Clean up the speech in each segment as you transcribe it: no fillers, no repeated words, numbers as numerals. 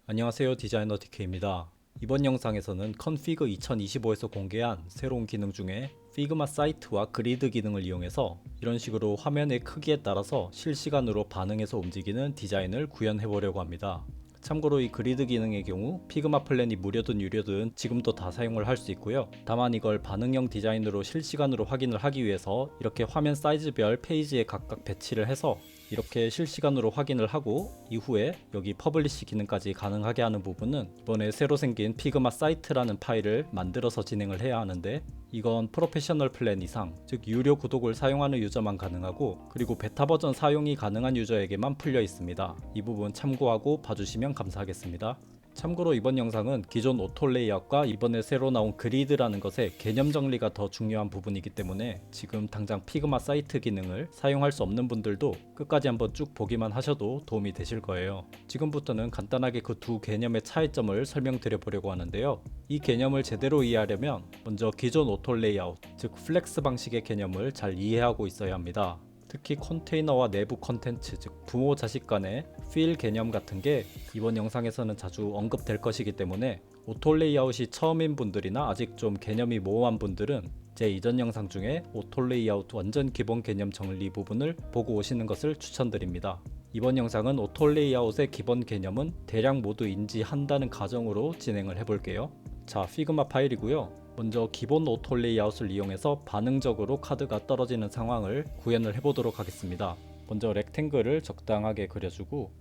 안녕하세요, 디자이너 DK입니다. 이번 영상에서는 컨피그 2025에서 공개한 새로운 기능 중에 피그마 사이트와 그리드 기능을 이용해서 이런 식으로 화면의 크기에 따라서 실시간으로 반응해서 움직이는 디자인을 구현해 보려고 합니다. 참고로 이 그리드 기능의 경우 피그마 플랜이 무료든 유료든 지금도 다 사용을 할 수 있고요. 다만 이걸 반응형 디자인으로 실시간으로 확인을 하기 위해서 이렇게 화면 사이즈별 페이지에 각각 배치를 해서 이렇게 실시간으로 확인을 하고 이후에 여기 퍼블리시 기능까지 가능하게 하는 부분은 이번에 새로 생긴 피그마 사이트라는 파일을 만들어서 진행을 해야 하는데, 이건 프로페셔널 플랜 이상, 즉 유료 구독을 사용하는 유저만 가능하고, 그리고 베타 버전 사용이 가능한 유저에게만 풀려 있습니다. 이 부분 참고하고 봐주시면 감사하겠습니다. 참고로 이번 영상은 기존 오토 레이아웃과 이번에 새로 나온 그리드라는 것의 개념 정리가 더 중요한 부분이기 때문에 지금 당장 피그마 사이트 기능을 사용할 수 없는 분들도 끝까지 한번 쭉 보기만 하셔도 도움이 되실 거예요. 지금부터는 간단하게 그 두 개념의 차이점을 설명드려 보려고 하는데요. 이 개념을 제대로 이해하려면 먼저 기존 오토 레이아웃, 즉 플렉스 방식의 개념을 잘 이해하고 있어야 합니다. 특히 컨테이너와 내부 컨텐츠, 즉 부모 자식 간의 필 개념 같은 게 이번 영상에서는 자주 언급될 것이기 때문에 오토 레이아웃이 처음인 분들이나 아직 좀 개념이 모호한 분들은 제 이전 영상 중에 오토 레이아웃 완전 기본 개념 정리 부분을 보고 오시는 것을 추천드립니다. 이번 영상은 오토 레이아웃의 기본 개념은 대략 모두 인지한다는 가정으로 진행을 해볼게요. 자, 피그마 파일이고요. 먼저 기본 오토 레이아웃을 이용해서 반응적으로 카드가 떨어지는 상황을 구현을 해보도록 하겠습니다. 먼저 렉탱글을 적당하게 그려주고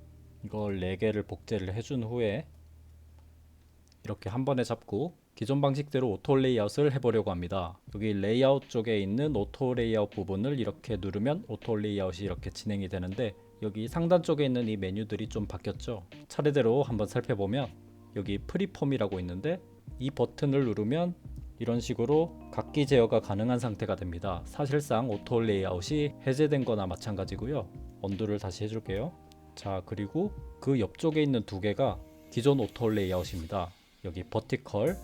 이걸 4개를 복제를 해준 후에 이렇게 한 번에 잡고 기존 방식대로 오토 레이아웃을 해보려고 합니다. 여기 레이아웃 쪽에 있는 오토 레이아웃 부분을 이렇게 누르면 오토 레이아웃이 이렇게 진행이 되는데, 여기 상단 쪽에 있는 이 메뉴들이 좀 바뀌었죠. 차례대로 한번 살펴보면 여기 프리폼이라고 있는데 이 버튼을 누르면 이런 식으로 각기 제어가 가능한 상태가 됩니다. 사실상 오토 레이아웃이 해제된 거나 마찬가지고요. 언두를 다시 해줄게요. 자, 그리고 그 옆쪽에 있는 두 개가 기존 오토 레이아웃입니다. 여기 버티컬,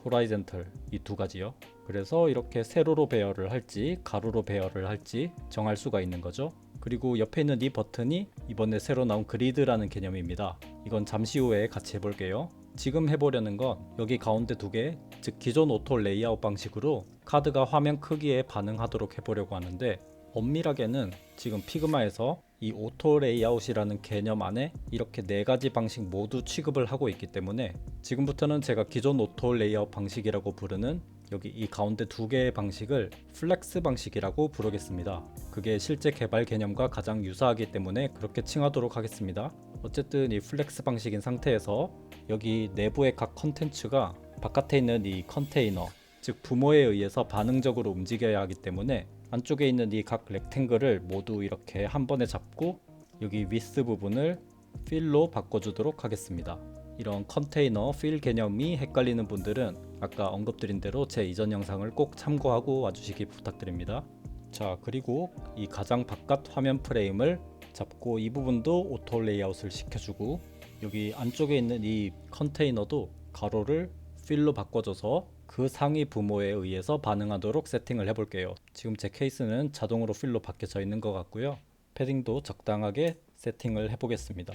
호라이젠털 이 두 가지요. 그래서 이렇게 세로로 배열을 할지 가로로 배열을 할지 정할 수가 있는 거죠. 그리고 옆에 있는 이 버튼이 이번에 새로 나온 그리드라는 개념입니다. 이건 잠시 후에 같이 해볼게요. 지금 해보려는 건 여기 가운데 두 개, 즉 기존 오토 레이아웃 방식으로 카드가 화면 크기에 반응하도록 해보려고 하는데, 엄밀하게는 지금 피그마에서 이 오토 레이아웃이라는 개념 안에 이렇게 4가지 방식 모두 취급을 하고 있기 때문에 지금부터는 제가 기존 오토 레이아웃 방식이라고 부르는 여기 이 가운데 두 개의 방식을 플렉스 방식이라고 부르겠습니다. 그게 실제 개발 개념과 가장 유사하기 때문에 그렇게 칭하도록 하겠습니다. 어쨌든 이 플렉스 방식인 상태에서 여기 내부의 각 컨텐츠가 바깥에 있는 이 컨테이너, 즉 부모에 의해서 반응적으로 움직여야 하기 때문에 안쪽에 있는 이 각 렉탱글을 모두 이렇게 한 번에 잡고 여기 위스 부분을 필로 바꿔주도록 하겠습니다. 이런 컨테이너 필 개념이 헷갈리는 분들은 아까 언급드린 대로 제 이전 영상을 꼭 참고하고 와주시기 부탁드립니다. 자, 그리고 이 가장 바깥 화면 프레임을 잡고 이 부분도 오토 레이아웃을 시켜주고 여기 안쪽에 있는 이 컨테이너도 가로를 필로 바꿔줘서 그 상위 부모에 의해서 반응하도록 세팅을 해볼게요. 지금 제 케이스는 자동으로 필로 바뀌어져 있는 것 같고요. 패딩도 적당하게 세팅을 해보겠습니다.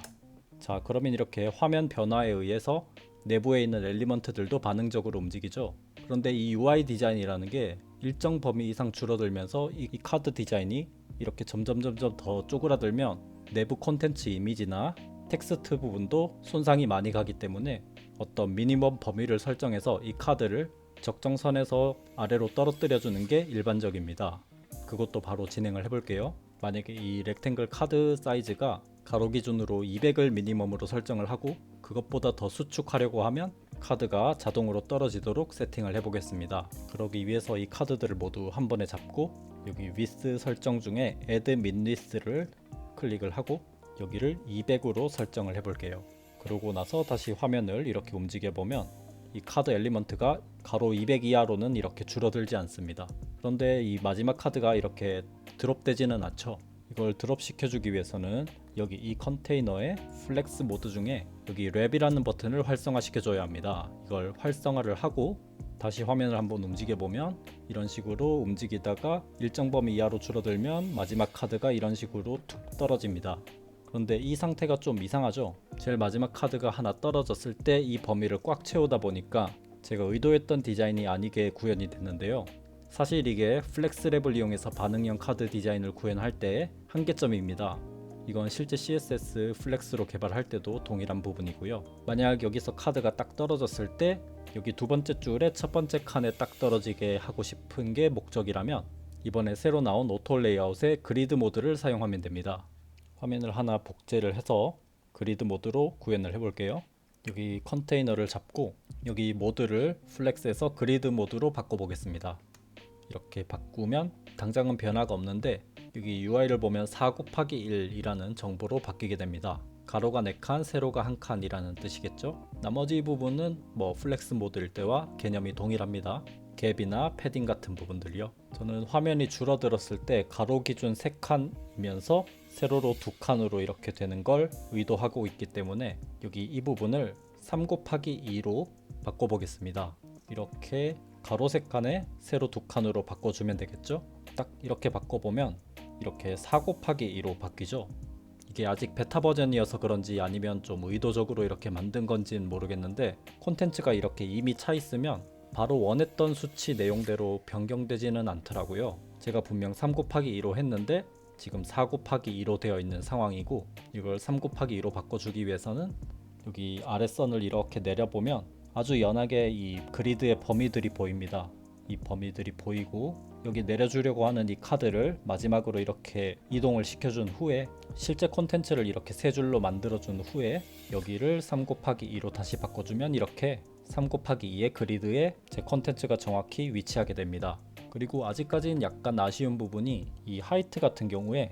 자, 그러면 이렇게 화면 변화에 의해서 내부에 있는 엘리먼트들도 반응적으로 움직이죠. 그런데 이 UI 디자인이라는 게 일정 범위 이상 줄어들면서 이 카드 디자인이 이렇게 점점 더 쪼그라들면 내부 콘텐츠 이미지나 텍스트 부분도 손상이 많이 가기 때문에 어떤 미니멈 범위를 설정해서 이 카드를 적정선에서 아래로 떨어뜨려 주는 게 일반적입니다. 그것도 바로 진행을 해볼게요. 만약에 이 렉탱글 카드 사이즈가 가로 기준으로 200을 미니멈으로 설정을 하고 그것보다 더 수축하려고 하면 카드가 자동으로 떨어지도록 세팅을 해보겠습니다. 그러기 위해서 이 카드들을 모두 한 번에 잡고 여기 위스 설정 중에 Add Min Width를 클릭을 하고 여기를 200으로 설정을 해볼게요. 그러고 나서 다시 화면을 이렇게 움직여 보면 이 카드 엘리먼트가 가로 200 이하로는 이렇게 줄어들지 않습니다. 그런데 이 마지막 카드가 이렇게 드롭되지는 않죠. 이걸 드롭 시켜주기 위해서는 여기 이 컨테이너의 플렉스 모드 중에 여기 랩이라는 버튼을 활성화 시켜줘야 합니다. 이걸 활성화를 하고 다시 화면을 한번 움직여 보면 이런 식으로 움직이다가 일정 범위 이하로 줄어들면 마지막 카드가 이런 식으로 툭 떨어집니다. 그런데 이 상태가 좀 이상하죠. 제일 마지막 카드가 하나 떨어졌을 때 이 범위를 꽉 채우다 보니까 제가 의도했던 디자인이 아니게 구현이 됐는데요. 사실 이게 플렉스랩을 이용해서 반응형 카드 디자인을 구현할 때의 한계점입니다. 이건 실제 CSS 플렉스로 개발할 때도 동일한 부분이고요. 만약 여기서 카드가 딱 떨어졌을 때 여기 두 번째 줄에 첫 번째 칸에 딱 떨어지게 하고 싶은 게 목적이라면 이번에 새로 나온 오토 레이아웃의 그리드 모드를 사용하면 됩니다. 화면을 하나 복제를 해서 그리드 모드로 구현을 해볼게요. 여기 컨테이너를 잡고 여기 모드를 플렉스에서 그리드 모드로 바꿔보겠습니다. 이렇게 바꾸면 당장은 변화가 없는데 여기 UI를 보면 4 곱하기 1이라는 정보로 바뀌게 됩니다. 가로가 4칸, 세로가 1칸이라는 뜻이겠죠. 나머지 부분은 플렉스 모드일 때와 개념이 동일합니다. 갭이나 패딩 같은 부분들이요. 저는 화면이 줄어들었을 때 가로 기준 3칸이면서 세로로 2칸으로 이렇게 되는 걸 의도하고 있기 때문에 여기 이 부분을 3 곱하기 2로 바꿔보겠습니다. 이렇게 가로 3칸에 세로 2칸으로 바꿔주면 되겠죠. 딱 이렇게 바꿔보면 이렇게 4 곱하기 2로 바뀌죠. 이게 아직 베타 버전이어서 그런지 아니면 좀 의도적으로 이렇게 만든 건지는 모르겠는데 콘텐츠가 이렇게 이미 차 있으면 바로 원했던 수치 내용대로 변경되지는 않더라고요. 제가 분명 3 곱하기 2로 했는데 지금 4 곱하기 2로 되어 있는 상황이고 이걸 3 곱하기 2로 바꿔주기 위해서는 여기 아랫선을 이렇게 내려보면 아주 연하게 이 그리드의 범위들이 보입니다. 이 범위들이 보이고 여기 내려주려고 하는 이 카드를 마지막으로 이렇게 이동을 시켜준 후에 실제 콘텐츠를 이렇게 세 줄로 만들어준 후에 여기를 3 곱하기 2로 다시 바꿔주면 이렇게 3 곱하기 2의 그리드에 제 콘텐츠가 정확히 위치하게 됩니다. 그리고 아직까지는 약간 아쉬운 부분이 이 하이트 같은 경우에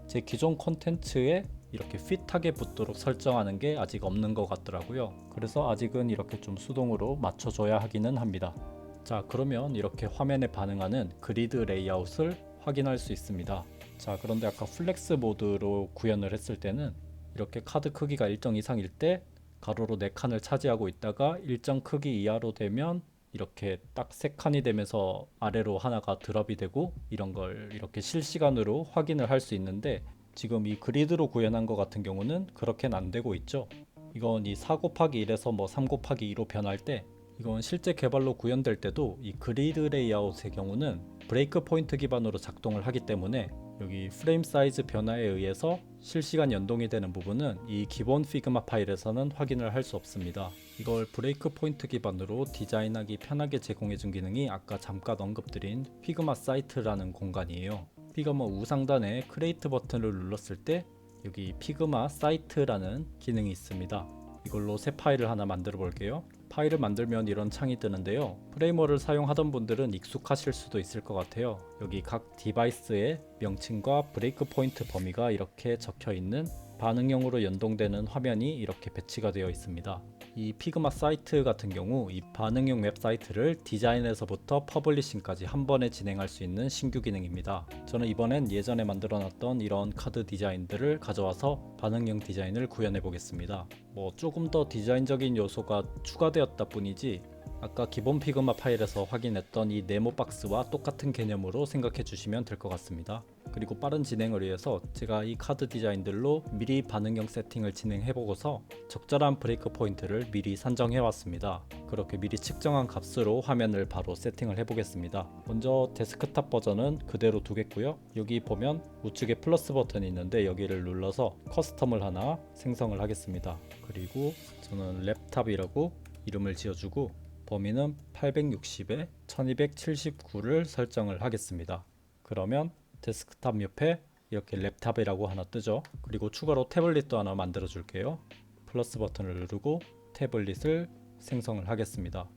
제 기존 콘텐츠에 이렇게 핏하게 붙도록 설정하는 게 아직 없는 것 같더라고요. 그래서 아직은 이렇게 좀 수동으로 맞춰줘야 하기는 합니다. 자, 그러면 이렇게 화면에 반응하는 그리드 레이아웃을 확인할 수 있습니다. 자, 그런데 아까 플렉스 모드로 구현을 했을 때는 이렇게 카드 크기가 일정 이상일 때 가로로 4칸을 차지하고 있다가 일정 크기 이하로 되면 이렇게 딱 3칸이 되면서 아래로 하나가 드롭이 되고 이런 걸 이렇게 실시간으로 확인을 할 수 있는데 지금 이 그리드로 구현한 것 같은 경우는 그렇게는 안 되고 있죠. 이건 이 4 곱하기 1에서 3 곱하기 2로 변할 때 이건 실제 개발로 구현될 때도 이 그리드 레이아웃의 경우는 브레이크 포인트 기반으로 작동을 하기 때문에 여기 프레임 사이즈 변화에 의해서 실시간 연동이 되는 부분은 이 기본 피그마 파일에서는 확인을 할 수 없습니다. 이걸 브레이크 포인트 기반으로 디자인하기 편하게 제공해준 기능이 아까 잠깐 언급드린 피그마 사이트라는 공간이에요. 피그마 우상단에 크리에이트 버튼을 눌렀을 때 여기 피그마 사이트라는 기능이 있습니다. 이걸로 새 파일을 하나 만들어 볼게요. 파일을 만들면 이런 창이 뜨는데요. 프레이머를 사용하던 분들은 익숙하실 수도 있을 것 같아요. 여기 각 디바이스의 명칭과 브레이크 포인트 범위가 이렇게 적혀 있는 반응형으로 연동되는 화면이 이렇게 배치가 되어 있습니다. 이 피그마 사이트 같은 경우 이 반응형 웹사이트를 디자인에서부터 퍼블리싱까지 한 번에 진행할 수 있는 신규 기능입니다. 저는 이번엔 예전에 만들어 놨던 이런 카드 디자인들을 가져와서 반응형 디자인을 구현해 보겠습니다. 조금 더 디자인적인 요소가 추가되었다 뿐이지 아까 기본 피그마 파일에서 확인했던 이 네모 박스와 똑같은 개념으로 생각해 주시면 될 것 같습니다. 그리고 빠른 진행을 위해서 제가 이 카드 디자인들로 미리 반응형 세팅을 진행해 보고서 적절한 브레이크 포인트를 미리 산정해 왔습니다. 그렇게 미리 측정한 값으로 화면을 바로 세팅을 해 보겠습니다. 먼저 데스크탑 버전은 그대로 두겠고요. 여기 보면 우측에 플러스 버튼이 있는데 여기를 눌러서 커스텀을 하나 생성을 하겠습니다. 그리고 저는 랩탑이라고 이름을 지어주고 범위는 860에 1279를 설정을 하겠습니다. 그러면 데스크탑 옆에 이렇게 랩탑이라고 하나 뜨죠. 그리고 추가로 태블릿도 하나 만들어 줄게요. 플러스 버튼을 누르고 태블릿을 생성을 하겠습니다.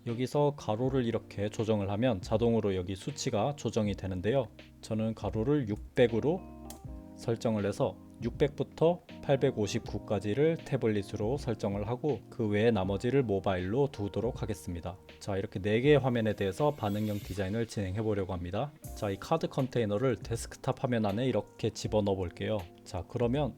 여기서 가로를 이렇게 조정을 하면 자동으로 여기 수치가 조정이 되는데요. 저는 가로를 600으로 설정을 해서 600부터 859까지를 태블릿으로 설정을 하고 그 외에 나머지를 모바일로 두도록 하겠습니다. 자, 이렇게 4개의 화면에 대해서 반응형 디자인을 진행해 보려고 합니다. 자, 이 카드 컨테이너를 데스크탑 화면 안에 이렇게 집어넣어 볼게요. 자, 그러면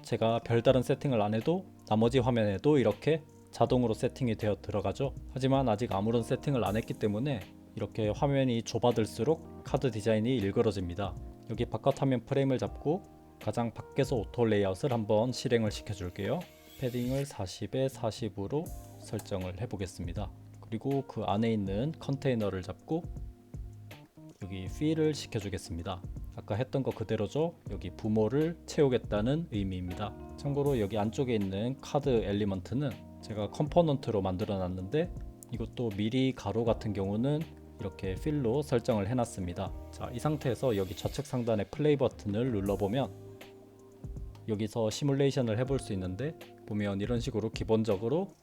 제가 별다른 세팅을 안 해도 나머지 화면에도 이렇게 자동으로 세팅이 되어 들어가죠. 하지만 아직 아무런 세팅을 안 했기 때문에 이렇게 화면이 좁아들수록 카드 디자인이 일그러집니다. 여기 바깥 화면 프레임을 잡고 가장 밖에서 오토 레이아웃을 한번 실행을 시켜줄게요. 패딩을 40에 40으로 설정을 해보겠습니다. 그리고 그 안에 있는 컨테이너를 잡고 여기 fill을 시켜주겠습니다. 아까 했던 거 그대로죠. 여기 부모를 채우겠다는 의미입니다. 참고로 여기 안쪽에 있는 카드 엘리먼트는 제가 컴포넌트로 만들어 놨는데 이것도 미리 가로 같은 경우는 이렇게 fill로 설정을 해놨습니다. 자, 이 상태에서 여기 좌측 상단의 플레이 버튼을 눌러보면 여기서 시뮬레이션을 해볼 수 있는데, 보면 이런 식으로 기본적으로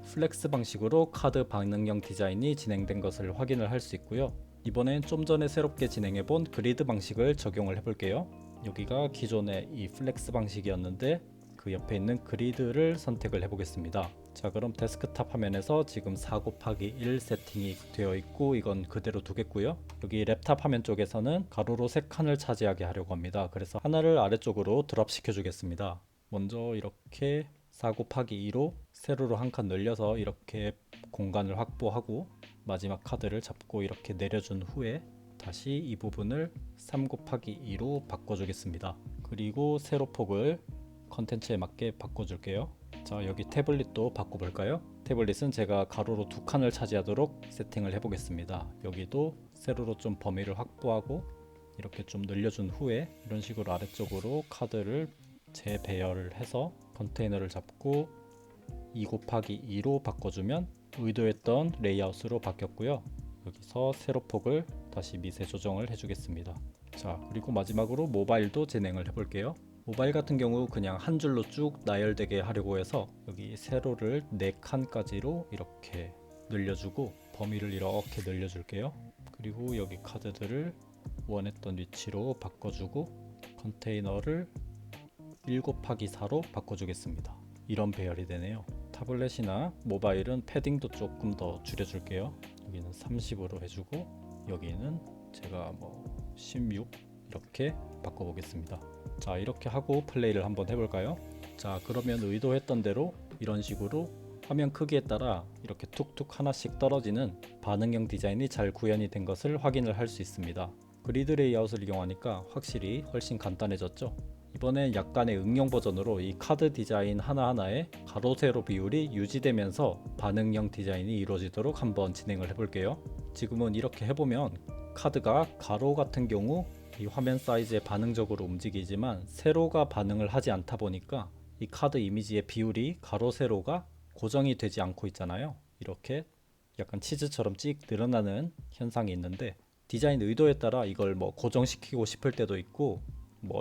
플렉스 방식으로 카드 반응형 디자인이 진행된 것을 확인을 할 수 있고요. 이번엔 좀 전에 새롭게 진행해본 그리드 방식을 적용을 해볼게요. 여기가 기존의 이 플렉스 방식이었는데 그 옆에 있는 그리드를 선택을 해보겠습니다. 자, 그럼 데스크탑 화면에서 지금 4 곱하기 1 세팅이 되어 있고 이건 그대로 두겠고요. 여기 랩탑 화면 쪽에서는 가로로 3칸을 차지하게 하려고 합니다. 그래서 하나를 아래쪽으로 드롭 시켜주겠습니다. 먼저 이렇게 4 곱하기 2로 세로로 한 칸 늘려서 이렇게 공간을 확보하고 마지막 카드를 잡고 이렇게 내려준 후에 다시 이 부분을 3 곱하기 2로 바꿔주겠습니다. 그리고 세로 폭을 컨텐츠에 맞게 바꿔줄게요. 자, 여기 태블릿도 바꿔볼까요? 태블릿은 제가 가로로 2칸을 차지하도록 세팅을 해보겠습니다. 여기도 세로로 좀 범위를 확보하고 이렇게 좀 늘려준 후에 이런 식으로 아래쪽으로 카드를 재배열을 해서 컨테이너를 잡고 2 곱하기 2로 바꿔주면 의도했던 레이아웃으로 바뀌었고요. 여기서 세로폭을 다시 미세 조정을 해주겠습니다. 자, 그리고 마지막으로 모바일도 진행을 해볼게요. 모바일 같은 경우 그냥 한 줄로 쭉 나열되게 하려고 해서 여기 세로를 4칸까지로 이렇게 늘려주고 범위를 이렇게 늘려줄게요. 그리고 여기 카드들을 원했던 위치로 바꿔주고 컨테이너를 1 곱하기 4로 바꿔주겠습니다. 이런 배열이 되네요. 타블렛이나 모바일은 패딩도 조금 더 줄여줄게요. 여기는 30으로 해주고 여기는 제가 16 이렇게 바꿔보겠습니다. 자, 이렇게 하고 플레이를 한번 해볼까요? 자, 그러면 의도했던 대로 이런 식으로 화면 크기에 따라 이렇게 툭툭 하나씩 떨어지는 반응형 디자인이 잘 구현이 된 것을 확인을 할 수 있습니다. 그리드 레이아웃을 이용하니까 확실히 훨씬 간단해졌죠? 이번엔 약간의 응용 버전으로 이 카드 디자인 하나하나에 가로 세로 비율이 유지되면서 반응형 디자인이 이루어지도록 한번 진행을 해볼게요. 지금은 이렇게 해보면 카드가 가로 같은 경우 이 화면 사이즈에 반응적으로 움직이지만 세로가 반응을 하지 않다 보니까 이 카드 이미지의 비율이 가로 세로가 고정이 되지 않고 있잖아요. 이렇게 약간 치즈처럼 찍 늘어나는 현상이 있는데, 디자인 의도에 따라 이걸 고정시키고 싶을 때도 있고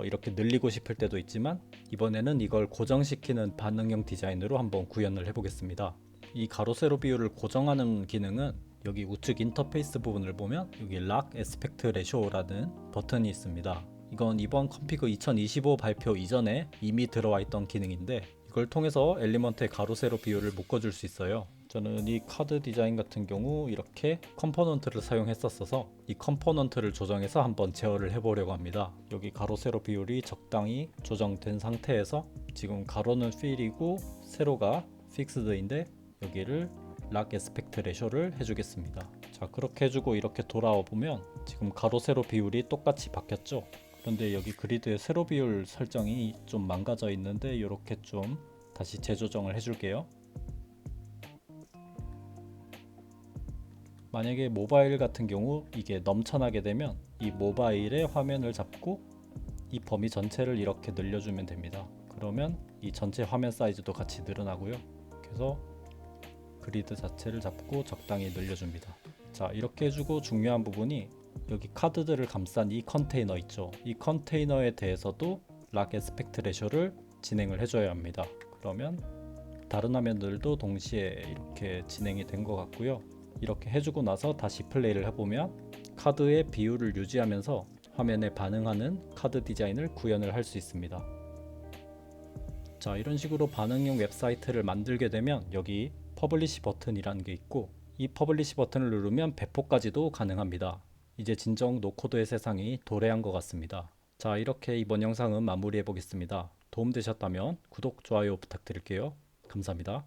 이렇게 늘리고 싶을 때도 있지만 이번에는 이걸 고정시키는 반응형 디자인으로 한번 구현을 해보겠습니다. 이 가로 세로 비율을 고정하는 기능은 여기 우측 인터페이스 부분을 보면 여기 락 에스펙트 레쇼라는 버튼이 있습니다. 이건 이번 컴피그 2025 발표 이전에 이미 들어와 있던 기능인데 이걸 통해서 엘리먼트의 가로 세로 비율을 묶어줄 수 있어요. 저는 이 카드 디자인 같은 경우 이렇게 컴포넌트를 사용했었어서 이 컴포넌트를 조정해서 한번 제어를 해보려고 합니다. 여기 가로 세로 비율이 적당히 조정된 상태에서 지금 가로는 fill이고 세로가 fixed인데 여기를 락 에스펙트 레쇼를 해주겠습니다. 자, 그렇게 해주고 이렇게 돌아와 보면 지금 가로 세로 비율이 똑같이 바뀌었죠. 그런데 여기 그리드의 세로 비율 설정이 좀 망가져 있는데 이렇게 좀 다시 재조정을 해줄게요. 만약에 모바일 같은 경우 이게 넘쳐나게 되면 이 모바일의 화면을 잡고 이 범위 전체를 이렇게 늘려주면 됩니다. 그러면 이 전체 화면 사이즈도 같이 늘어나고요. 그래서 그리드 자체를 잡고 적당히 늘려줍니다. 자, 이렇게 해주고 중요한 부분이 여기 카드들을 감싼 이 컨테이너 있죠. 이 컨테이너에 대해서도 락 에스펙트 레쇼를 진행을 해줘야 합니다. 그러면 다른 화면들도 동시에 이렇게 진행이 된 것 같고요. 이렇게 해주고 나서 다시 플레이를 해보면 카드의 비율을 유지하면서 화면에 반응하는 카드 디자인을 구현을 할 수 있습니다. 자, 이런 식으로 반응형 웹사이트를 만들게 되면 여기 퍼블리시 버튼이라는 게 있고 이 퍼블리시 버튼을 누르면 배포까지도 가능합니다. 이제 진정 노코드의 세상이 도래한 것 같습니다. 자, 이렇게 이번 영상은 마무리해 보겠습니다. 도움되셨다면 구독, 좋아요 부탁드릴게요. 감사합니다.